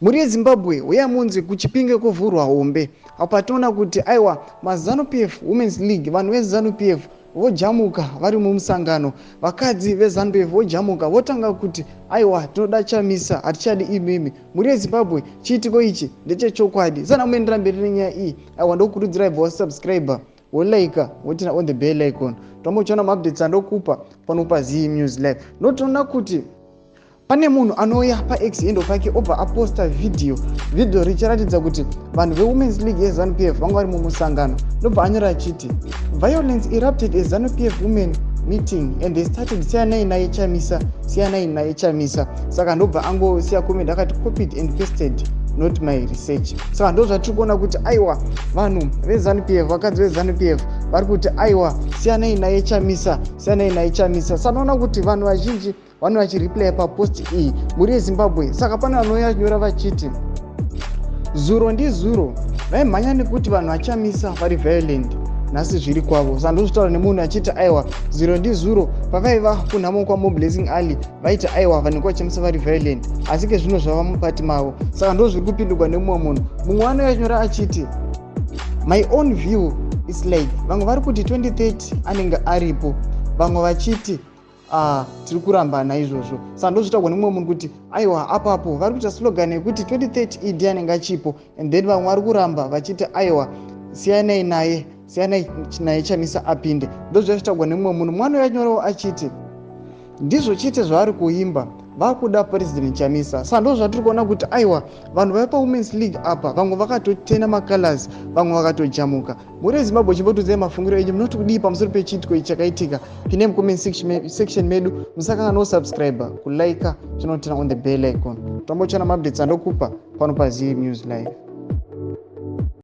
muri Zimbabwe uyamunzi kuchipinge kuvhurwa hombe apa tona kuti aiwa maZANU PF Women's League vanhu veZANU PF vojamuka vari mumusangano vakadzi veZANU PF vojamuka votanga kuti aiwa tinoda Chamisa hatichadi imimi muri Zimbabwe chiitiko ichi ndechechokwadi sana muendera mberi nenyaya iyi aiwa ndokurudzirai vasubscriber wolaika wotina on the bell icon tomochiona maupdates andokupa pano paZim News Live notoona kuti pane munhu anouya paX endo pake obva aposta video richiratidza kuti vanhu veWomen's League yeZANU PF vanga vari mumusangano ndobva anyora achiti violence erupted at ZANU PF women meeting and they started siyanai naye Chamisa saka ndobva angosiya comment akati copied and pasted not my research saka ndo zvatiri kuona kuti aiwa vanhu veZANU PF vakadzi veZANU PF vari kuti aiwa siyanai naye Chamisa sanoona kuti vanhu vazhinji vanhu vachireplaya papost iyi muri Zimbabwe saka pane vanouya nyora vachiti zuro ndizuro vaimhanya nekuti vanhu vachamisa vari violent nhasi zviri kwavo saka ndozvitaura nemunhu achiti aiwa zuro ndizuro pavaiva kunhamo kwaMob Blessing Ali vaiti aiwa vanhu vachamisa vari violent asi kezvino zvava mupati mavo saka ndozviri kupindurwa nemumwe munhu mumwe anonyora achiti my own view is like vamwe vari kuti 2030 anenge aripo vamwe vachiti tiri kuramba naizvozvo saka ndozvitaurwa nemumwe munhu kuti aiwa apapo vari kuita slogan yekuti 2030 idi anenge achipo and then vamwe vari kuramba vachiti aiwa siyanai naye Chamisa apinde ndozvazvitaurwa nemumwe munhu mwana yanyorawo achiti ndizvo chete zvavari kuimba vakuda president Chamisa saka ndozvatiri kuona kuti aiwa vanhu vai paWomen's League apa vamwe vakatotena macolors vamwe vakatojamuka muri Zimbabwe chimbotudzai mafungiro enyu munoti kudii pamusoro pechiitiko ichi chakaitika pine mucomment section medu musakanga no subscriber kulike zvinotina on the bell icon tombochana maupdates andokupa pano paZim News Live.